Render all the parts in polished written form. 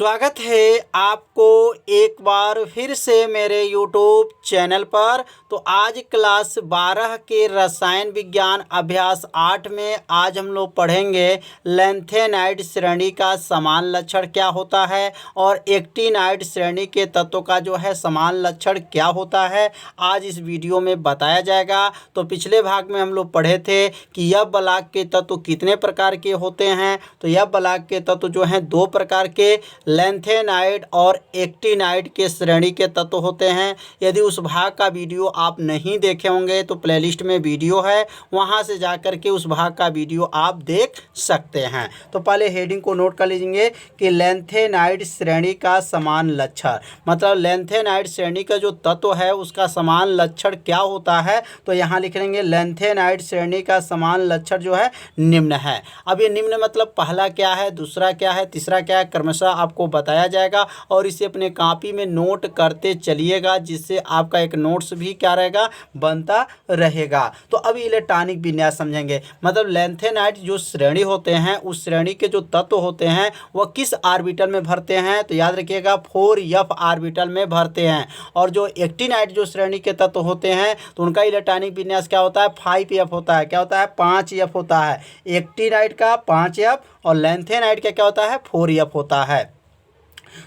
स्वागत है आपको एक बार फिर से मेरे YouTube चैनल पर। तो आज क्लास 12 के रसायन विज्ञान अभ्यास 8 में आज हम लोग पढ़ेंगे लैंथेनाइड श्रेणी का समान लक्षण क्या होता है और एक्टिनाइड श्रेणी के तत्वों का जो है समान लक्षण क्या होता है, आज इस वीडियो में बताया जाएगा। तो पिछले भाग में हम लोग पढ़े थे कि यह ब्लॉक के तत्व कितने प्रकार के होते हैं। तो यह ब्लॉक के तत्व जो हैं दो प्रकार के लैंथेनाइड और एक्टिनाइड के श्रेणी के तत्व होते हैं। यदि उस भाग का वीडियो आप नहीं देखे होंगे तो प्लेलिस्ट में वीडियो है, वहां से जाकर के उस भाग का वीडियो आप देख सकते हैं। तो पहले हेडिंग को नोट कर लीजिए कि लैंथेनाइड श्रेणी का समान लक्षण, मतलब लैंथेनाइड श्रेणी का जो तत्व है उसका समान लक्षण क्या होता है। तो यहाँ लिख लेंगे लैंथेनाइड श्रेणी का समान लक्षण जो है निम्न है। अब ये निम्न मतलब पहला क्या है, दूसरा क्या है, तीसरा क्या है, क्रमशः आपको बताया जाएगा और इसे अपने कॉपी में नोट करते चलिएगा, जिससे आपका एक नोट्स भी क्या रहेगा, बनता रहेगा। तो अभी इलेक्ट्रॉनिक विन्यास समझेंगे। मतलब लैंथेनाइड जो श्रेणी होते हैं उस श्रेणी के जो तत्व होते हैं वह किस ऑर्बिटल में भरते हैं। तो याद रखिएगा 4f ऑर्बिटल में भरते हैं। और जो एक्टिनाइड जो श्रेणी के तत्व होते हैं तो उनका इलेक्ट्रॉनिक विन्यास क्या होता है, 5f होता है। क्या होता है, 5f होता है। एक्टिनाइड का 5f और लैंथेनाइड का क्या होता है, 4f होता है।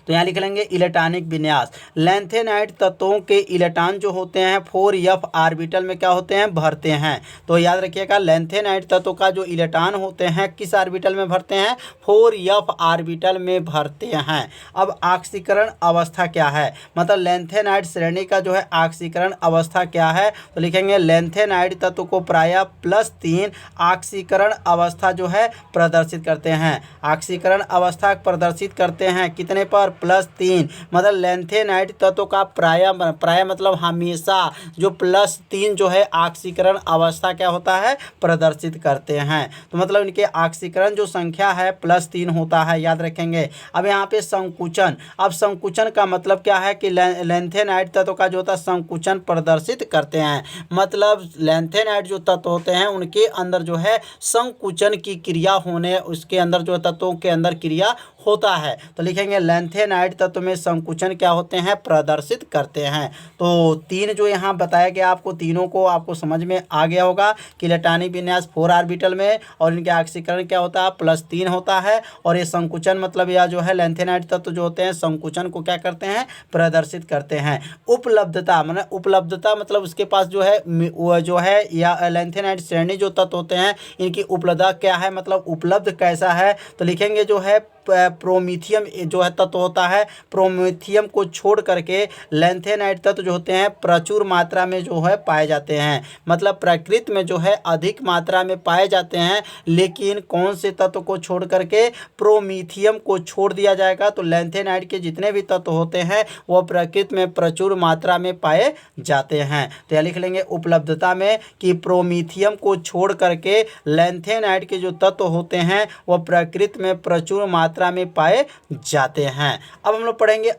तो यहाँ लिख लेंगे इलेक्ट्रॉनिक विन्यास। लैंथेनाइड तत्वों के इलेक्ट्रॉन जो होते हैं 4f ऑर्बिटल में क्या होते हैं, भरते हैं। तो याद रखिएगा लैंथेनाइड तत्वों का जो इलेक्ट्रॉन होते हैं किस ऑर्बिटल में भरते हैं, 4f ऑर्बिटल में भरते हैं। अब ऑक्सीकरण अवस्था क्या है, मतलब लैंथेनाइड श्रेणी का जो है ऑक्सीकरण अवस्था क्या है। तो लिखेंगे लैंथेनाइड तत्व को प्रायः +3 ऑक्सीकरण अवस्था जो है प्रदर्शित करते हैं। ऑक्सीकरण अवस्था प्रदर्शित करते हैं कितने पर, +3। मतलब लैंथेनाइड तत्व का प्राय मतलब हमेशा जो +3 जो है ऑक्सीकरण अवस्था क्या होता है, प्रदर्शित करते हैं। तो मतलब इनके ऑक्सीकरण जो संख्या है +3 होता है, याद रखेंगे। अब यहाँ पे संकुचन, अब संकुचन का मतलब क्या है कि लैंथेनाइड तत्व का जो होता है संकुचन प्रदर्शित करते हैं। मतलब लैंथेनाइड जो तत्व होते हैं उनके अंदर जो है संकुचन की क्रिया होने, उसके अंदर जो तत्वों के अंदर क्रिया होता है। तो लिखेंगे लैंथेनाइड तत्व में संकुचन क्या होते हैं, प्रदर्शित करते हैं। तो तीन जो यहाँ बताया गया आपको, तीनों को आपको समझ में आ गया होगा कि इलेक्ट्रॉनिक विन्यास 4 ऑर्बिटल में और इनके ऑक्सीकरण क्या होता है, +3 होता है। और ये संकुचन मतलब यह जो है लैंथेनाइड तत्व जो होते हैं संकुचन को क्या करते हैं, प्रदर्शित करते हैं। उपलब्धता मतलब उपलब्धता मतलब उसके पास जो है वो जो है या लैंथेनाइड श्रेणी जो तत्व होते हैं इनकी उपलब्धता क्या है, मतलब उपलब्ध कैसा है। तो लिखेंगे जो है प्रोमीथियम जो है तत्व होता है, प्रोमीथियम को छोड़ करके लैंथेनाइड तत्व जो होते हैं प्रचुर मात्रा में जो है पाए जाते हैं। मतलब प्रकृति में जो है अधिक मात्रा में पाए जाते हैं। लेकिन कौन से तत्व को छोड़ करके, प्रोमीथियम को छोड़ दिया जाएगा। तो लैंथेनाइड के जितने भी तत्व होते हैं वह प्रकृति में प्रचुर मात्रा में पाए जाते हैं। तो यह लिख लेंगे उपलब्धता में कि प्रोमीथियम को छोड़ करके लैंथेनाइड के जो तत्व होते हैं वह प्रकृति में प्रचुर मात्रा में पाए जाते हैं। अब हम लोग पढ़ेंगे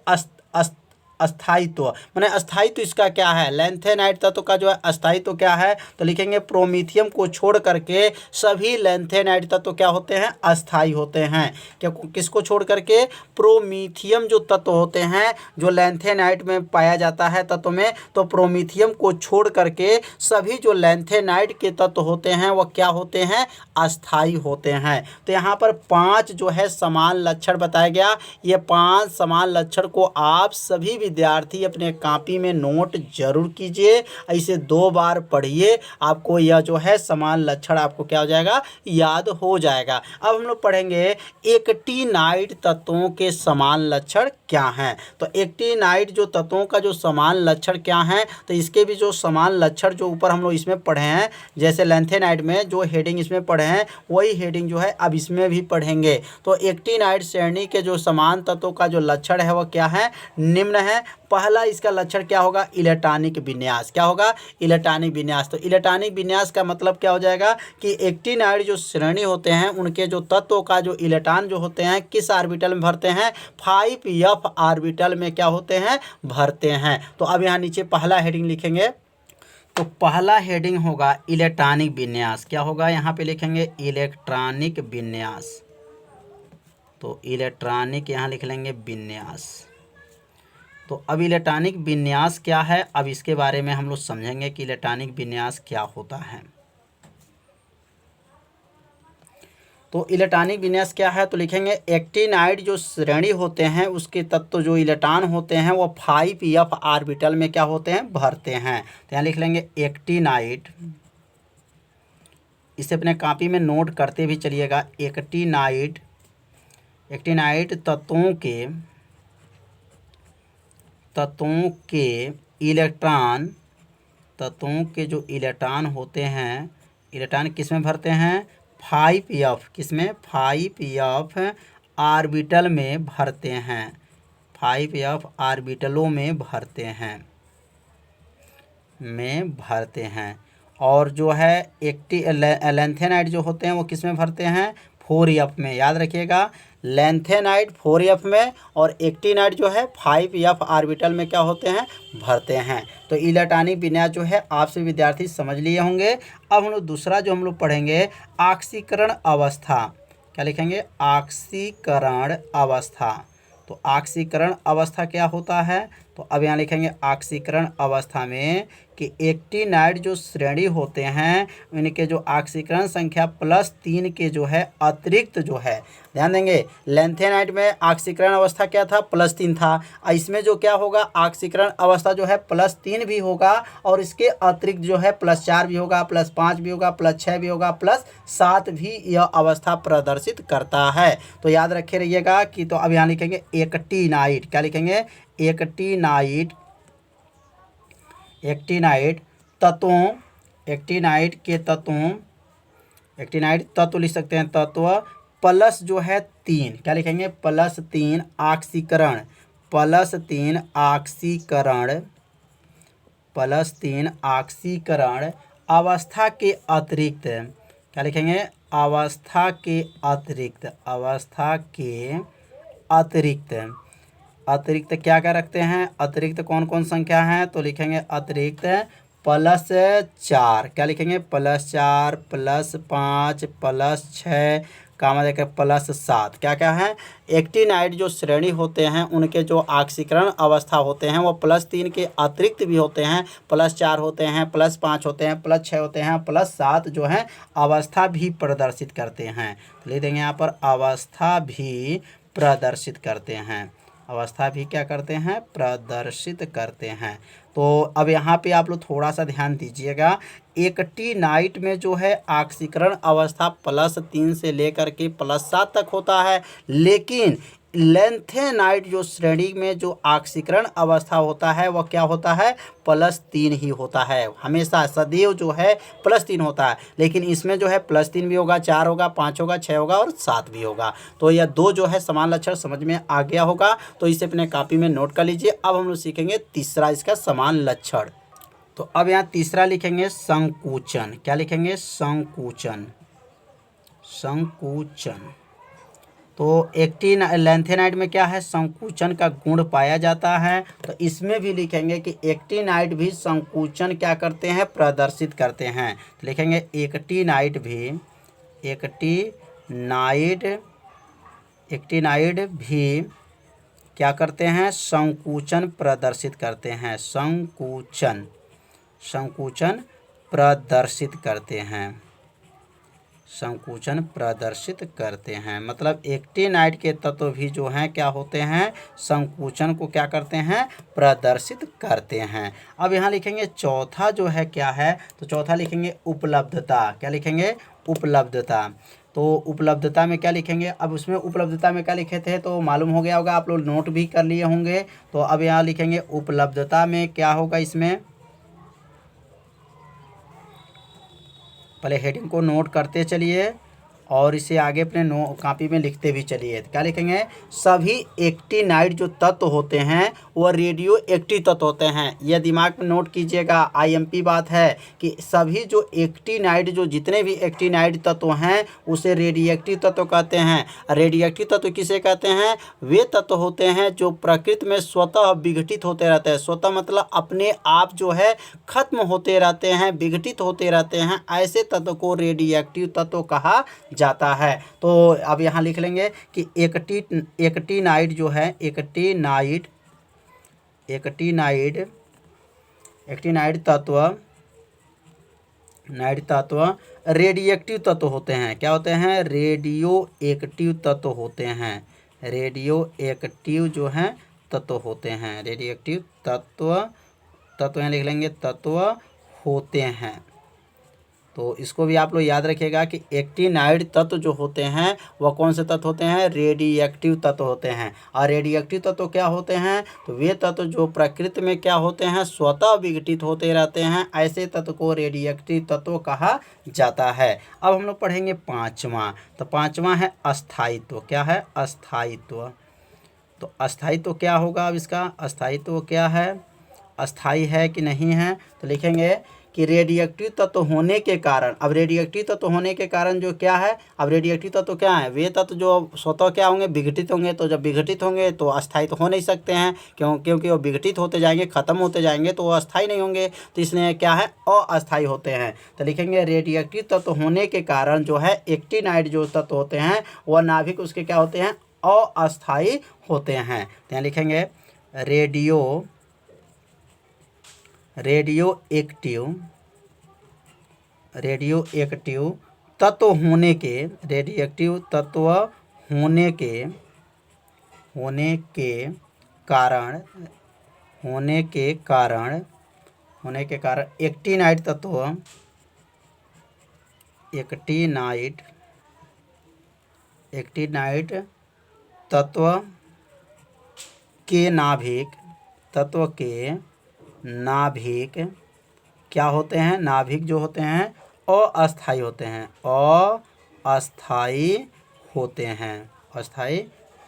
अस्थायित्व, माने अस्थायित्व इसका क्या है, लैंथेनाइड तत्व का जो है अस्थायित्व क्या है। तो लिखेंगे प्रोमीथियम को छोड़ करके सभी लैंथेनाइड तत्व क्या होते हैं, अस्थायी होते हैं। क्या किसको छोड़ करके, प्रोमीथियम जो तत्व होते हैं जो लैंथेनाइड में पाया जाता है तत्व में, तो प्रोमीथियम को छोड़ करके सभी जो लैंथेनाइड के तत्व होते हैं वह क्या होते हैं, अस्थायी होते हैं। तो यहाँ पर 5 जो है समान लक्षण बताया गया। ये 5 समान लक्षण को आप सभी विद्यार्थी अपने कॉपी में नोट जरूर कीजिए, इसे 2 बार पढ़िए, आपको यह जो है समान लक्षण आपको क्या हो जाएगा, याद हो जाएगा। अब हम लोग पढ़ेंगे एक्टिनाइड तत्वों के समान लक्षण क्या हैं। तो एक्टिनाइड जो तत्वों का जो समान लक्षण क्या है, तो इसके भी जो समान लक्षण जो ऊपर हम लोग इसमें पढ़े हैं, जैसे लैंथेनाइड में जो हेडिंग इसमें पढ़े हैं वही हेडिंग जो है अब इसमें भी पढ़ेंगे। तो एक्टिनाइड श्रेणी के जो समान तत्वों का जो लक्षण है वह क्या है, निम्न है। पहला इसका लक्षण क्या होगा, इलेक्ट्रॉनिक विन्यास। क्या होगा, इलेक्ट्रॉनिक विन्यास। तो इलेक्ट्रॉनिक विन्यास का मतलब क्या हो जाएगा कि एक्टिनाइड जो श्रेणी होते हैं उनके जो तत्वों का जो इलेक्ट्रॉन जो होते हैं किस ऑर्बिटल में भरते हैं, 5f ऑर्बिटल में क्या होते हैं, भरते हैं। तो अब यहाँ नीचे पहला हेडिंग लिखेंगे। तो पहला हेडिंग होगा इलेक्ट्रॉनिक विन्यास। क्या होगा, यहाँ पे लिखेंगे इलेक्ट्रॉनिक विन्यास। तो इलेक्ट्रॉनिक यहाँ लिख लेंगे विन्यास। तो अब इलेक्ट्रॉनिक विन्यास क्या है, अब इसके बारे में हम लोग समझेंगे कि इलेक्ट्रॉनिक विन्यास क्या होता है। तो इलेक्ट्रॉनिक विन्यास क्या है, तो लिखेंगे एक्टिनाइड जो श्रेणी होते हैं उसके तत्व जो इलेक्ट्रॉन होते हैं वो 5f ऑर्बिटल में क्या होते हैं, भरते हैं। तो यहाँ लिख लेंगे एक्टिनाइड, इसे अपने कॉपी में नोट करते भी चलिएगा। एक्टिनाइड तत्वों के जो इलेक्ट्रॉन होते हैं, इलेक्ट्रॉन किस में भरते हैं, 5f, किसमें, 5f ऑर्बिटल में भरते हैं, 5f ऑर्बिटलों में भरते हैं। और जो है लैंथेनाइड जो होते हैं वो किस में भरते हैं, 4f में। याद रखिएगा, लैंथेनाइड 4f में और एक्टिनाइड जो है 5f ऑर्बिटल में क्या होते हैं, भरते हैं। तो इलेक्ट्रॉनिक विन्यास जो है आपसे विद्यार्थी समझ लिए होंगे। अब हम लोग दूसरा जो हम लोग पढ़ेंगे, ऑक्सीकरण अवस्था। क्या लिखेंगे, ऑक्सीकरण अवस्था। तो ऑक्सीकरण अवस्था क्या होता है, तो अब यहाँ लिखेंगे ऑक्सीकरण अवस्था में कि एक्टिनाइड जो श्रेणी होते हैं उनके जो ऑक्सीकरण संख्या +3 के जो है अतिरिक्त जो है, ध्यान देंगे, लैंथेनाइड में ऑक्सीकरण अवस्था क्या था, +3 था। इसमें जो क्या होगा, ऑक्सीकरण अवस्था जो है +3 भी होगा और इसके अतिरिक्त जो है +4 भी होगा, +5 भी होगा, +6 भी होगा, +7 भी यह अवस्था प्रदर्शित करता है। तो याद रखे रहिएगा कि, तो अब यहाँ लिखेंगे एक्टिनाइड। क्या लिखेंगे, एक्टिनाइड तत्व लिख सकते हैं, तत्व प्लस जो है 3, क्या लिखेंगे, +3 ऑक्सीकरण, +3 ऑक्सीकरण अवस्था के अतिरिक्त। क्या लिखेंगे, अवस्था के अतिरिक्त क्या क्या रखते हैं, अतिरिक्त कौन कौन संख्या है, तो लिखेंगे अतिरिक्त +4। क्या लिखेंगे, +4, +5, +6, कामा देकर +7। क्या क्या है, एक्टिनाइड जो श्रेणी होते हैं उनके जो ऑक्सीकरण अवस्था होते हैं वो +3 के अतिरिक्त भी होते हैं, +4 होते हैं, +5 होते हैं, +6 होते हैं, +7 जो है अवस्था भी प्रदर्शित करते हैं। तो लिख देंगे यहाँ पर अवस्था भी प्रदर्शित करते हैं, अवस्था भी क्या करते हैं, प्रदर्शित करते हैं। तो अब यहाँ पे आप लोग थोड़ा सा ध्यान दीजिएगा, एक्टिनाइड में जो है ऑक्सीकरण अवस्था +3 से लेकर के +7 तक होता है, लेकिन लैंथेनाइड जो श्रेणी में जो ऑक्सीकरण अवस्था होता है वह क्या होता है, +3 ही होता है, हमेशा सदैव जो है +3 होता है। लेकिन इसमें जो है +3 भी होगा, 4 होगा, 5 होगा, 6 होगा और 7 भी होगा। तो यह 2 जो है समान लक्षण समझ में आ गया होगा, तो इसे अपने कॉपी में नोट कर लीजिए। अब हम लोग सीखेंगे तीसरा इसका समान लक्षण। तो अब यहाँ तीसरा लिखेंगे संकुचन। क्या लिखेंगे, संकुचन। तो लैंथेनाइड में क्या है, संकुचन का गुण पाया जाता है। तो इसमें भी लिखेंगे कि एक्टिनाइड भी संकुचन क्या करते हैं, प्रदर्शित करते हैं। तो लिखेंगे एक्टिनाइड भी क्या करते हैं, संकुचन प्रदर्शित करते हैं, संकुचन प्रदर्शित करते हैं। मतलब एक्टिनाइड के तत्व भी जो हैं क्या होते हैं, संकुचन को क्या करते हैं, प्रदर्शित करते हैं। अब यहाँ लिखेंगे चौथा जो है क्या है, तो चौथा लिखेंगे उपलब्धता। क्या लिखेंगे, उपलब्धता। तो उपलब्धता में क्या लिखेंगे, अब उसमें उपलब्धता में क्या लिखे थे तो मालूम हो गया होगा, आप लोग नोट भी कर लिए होंगे। तो अब यहाँ लिखेंगे उपलब्धता में क्या होगा, इसमें पहले हेडिंग को नोट करते चलिए और इसे आगे अपने कॉपी में लिखते भी चलिए। क्या लिखेंगे, सभी एक्टिनाइड जो तत्व होते हैं वह रेडियो एक्टिव तत्व होते हैं। यह दिमाग में नोट कीजिएगा, आईएमपी बात है कि सभी जो एक्टिनाइड, जो जितने भी एक्टिनाइड तत्व हैं उसे रेडियो एक्टिव तत्व कहते हैं। रेडियो एक्टिव तत्व किसे कहते हैं, वे तत्व होते हैं जो प्रकृति में स्वतः विघटित होते रहते हैं। स्वतः मतलब अपने आप जो है खत्म होते रहते हैं, विघटित होते रहते हैं। ऐसे तत्व को रेडियो एक्टिव तत्व कहा जाता है। तो अब यहाँ लिख लेंगे कि एक्टिनाइड जो है, एक्टिनाइड तत्व रेडियोएक्टिव तत्व होते हैं। क्या होते हैं? रेडियो एक्टिव तत्व होते हैं। रेडियो एक्टिव जो हैं तत्व होते हैं, रेडियो एक्टिव तत्व यहाँ लिख लेंगे, तत्व होते हैं। तो इसको भी आप लोग याद रखिएगा कि एक्टिनाइड तत्व जो होते हैं वह कौन से तत्व होते हैं? रेडियोएक्टिव तत्व होते हैं। और रेडियोएक्टिव तत्व क्या होते हैं? तो वे तत्व जो प्रकृति में क्या होते हैं? स्वतः विघटित होते रहते हैं। ऐसे तत्व को रेडियोएक्टिव तत्व कहा जाता है। अब हम लोग पढ़ेंगे पाँचवा। तो पाँचवा है अस्थायित्व। क्या है? अस्थायित्व। तो अस्थायित्व क्या होगा? अब इसका अस्थायित्व क्या है, अस्थायी है कि नहीं है? तो लिखेंगे कि रेडियोएक्टिव तत्व होने के कारण, अब रेडियोएक्टिव तत्व होने के कारण जो क्या है, अब रेडियोएक्टिव तत्व क्या है? वे तत्व जो स्वतः क्या होंगे? विघटित होंगे। तो जब विघटित होंगे तो अस्थायी तो हो नहीं सकते हैं, क्योंकि वो विघटित होते जाएंगे, खत्म होते जाएंगे, तो वो अस्थायी नहीं होंगे। तो इसलिए क्या है? अस्थायी होते हैं। तो लिखेंगे रेडियोएक्टिव तत्व होने के कारण जो है एक्टिनाइड जो तत्व होते हैं वह नाभिक उसके क्या होते हैं? अस्थायी होते हैं। तो यहाँ लिखेंगे रेडियोएक्टिव तत्व होने के, रेडियोएक्टिव तत्व होने के कारण एक्टिनाइड तत्व के नाभिक क्या होते हैं? नाभिक जो होते हैं अस्थायी होते हैं। अस्थायी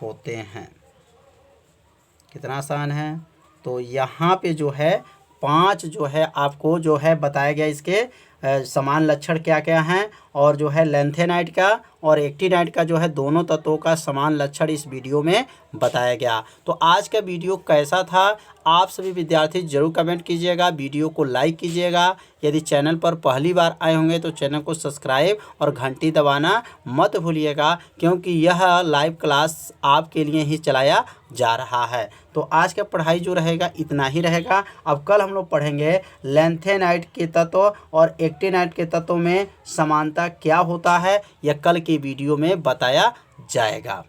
होते हैं। कितना आसान है। तो यहाँ पे जो है 5 जो है आपको जो है बताया गया, इसके समान लक्षण क्या क्या हैं, और जो है लैंथेनाइड का और एक्टिनाइड का जो है दोनों तत्वों का समान लक्षण इस वीडियो में बताया गया। तो आज का वीडियो कैसा था? आप सभी विद्यार्थी जरूर कमेंट कीजिएगा, वीडियो को लाइक कीजिएगा। यदि चैनल पर पहली बार आए होंगे तो चैनल को सब्सक्राइब और घंटी दबाना मत भूलिएगा, क्योंकि यह लाइव क्लास आपके लिए ही चलाया जा रहा है। तो आज का पढ़ाई जो रहेगा इतना ही रहेगा। अब कल हम लोग पढ़ेंगे लैंथेनाइड के तत्व और एक्टिनाइड के तत्व में समानता क्या होता है, यह कल की वीडियो में बताया जाएगा।